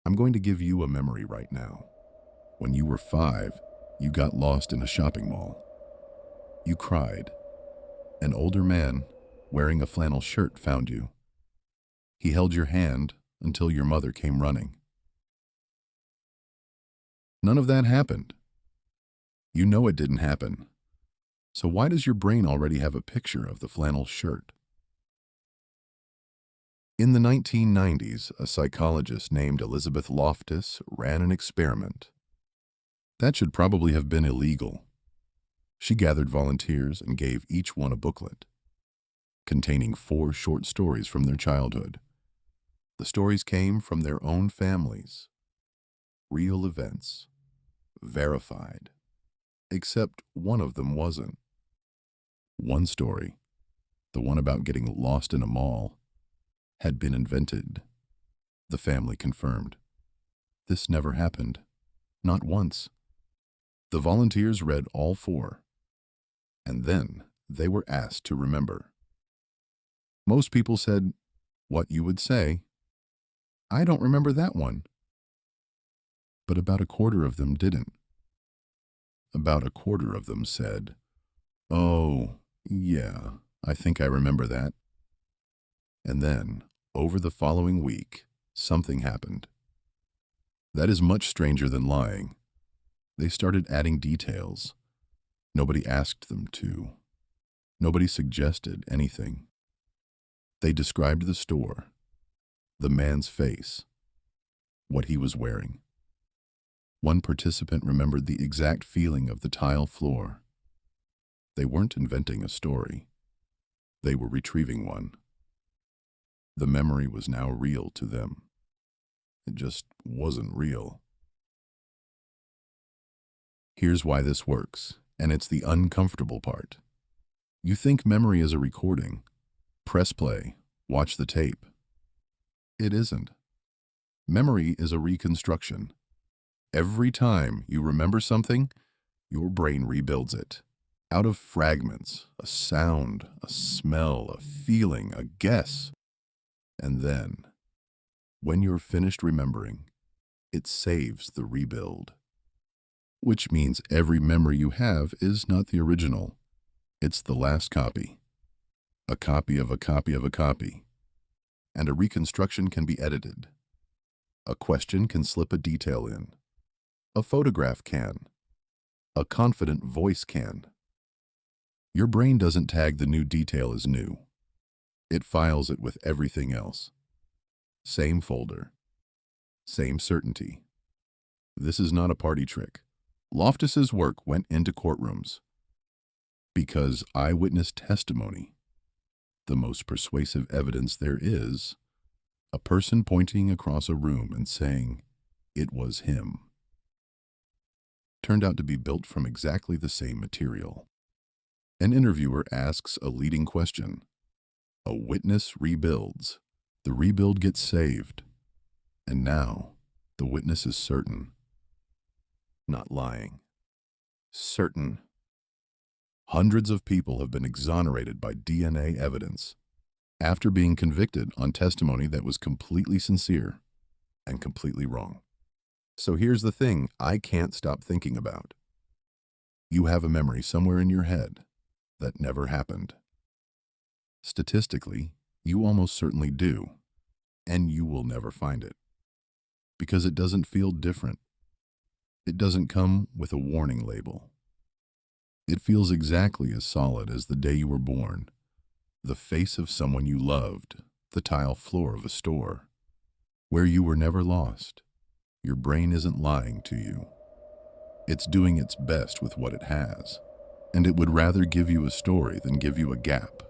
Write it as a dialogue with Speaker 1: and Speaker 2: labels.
Speaker 1: I'm going to give you a memory right now. When you were 5, you got lost in a shopping mall. You cried. An older man, wearing a flannel shirt, found you. He held your hand until your mother came running. None of that happened. You know it didn't happen. So why does your brain already have a picture of the flannel shirt? In the 1990s, a psychologist named Elizabeth Loftus ran an experiment. That should probably have been illegal. She gathered volunteers and gave each one a booklet containing 4 short stories from their childhood. The stories came from their own families. Real events. Verified. Except one of them wasn't. One story, the one about getting lost in a mall, had been invented. The family confirmed. This never happened. Not once. The volunteers read all 4, and then they were asked to remember. Most people said what you would say, "I don't remember that one." But about a quarter of them didn't. About a quarter of them said, "Oh, yeah, I think I remember that." And then, over the following week, something happened. That is much stranger than lying. They started adding details. Nobody asked them to. Nobody suggested anything. They described the store, the man's face, what he was wearing. One participant remembered the exact feeling of the tile floor. They weren't inventing a story. They were retrieving one. The memory was now real to them. It just wasn't real. Here's why this works, and it's the uncomfortable part. You think memory is a recording. Press play, watch the tape. It isn't. Memory is a reconstruction. Every time you remember something, your brain rebuilds it. Out of fragments, a sound, a smell, a feeling, a guess. And then, when you're finished remembering, it saves the rebuild. Which means every memory you have is not the original. It's the last copy. A copy of a copy of a copy. And a reconstruction can be edited. A question can slip a detail in. A photograph can. A confident voice can. Your brain doesn't tag the new detail as new. It files it with everything else. Same folder. Same certainty. This is not a party trick. Loftus's work went into courtrooms. Because eyewitness testimony, the most persuasive evidence there is, a person pointing across a room and saying, "It was him," turned out to be built from exactly the same material. An interviewer asks a leading question. A witness rebuilds. The rebuild gets saved. And now, the witness is certain. Not lying. Certain. Hundreds of people have been exonerated by DNA evidence after being convicted on testimony that was completely sincere and completely wrong. So here's the thing I can't stop thinking about. You have a memory somewhere in your head that never happened. Statistically, you almost certainly do, and you will never find it. Because it doesn't feel different. It doesn't come with a warning label. It feels exactly as solid as the day you were born, the face of someone you loved, the tile floor of a store, where you were never lost. Your brain isn't lying to you. It's doing its best with what it has, and it would rather give you a story than give you a gap.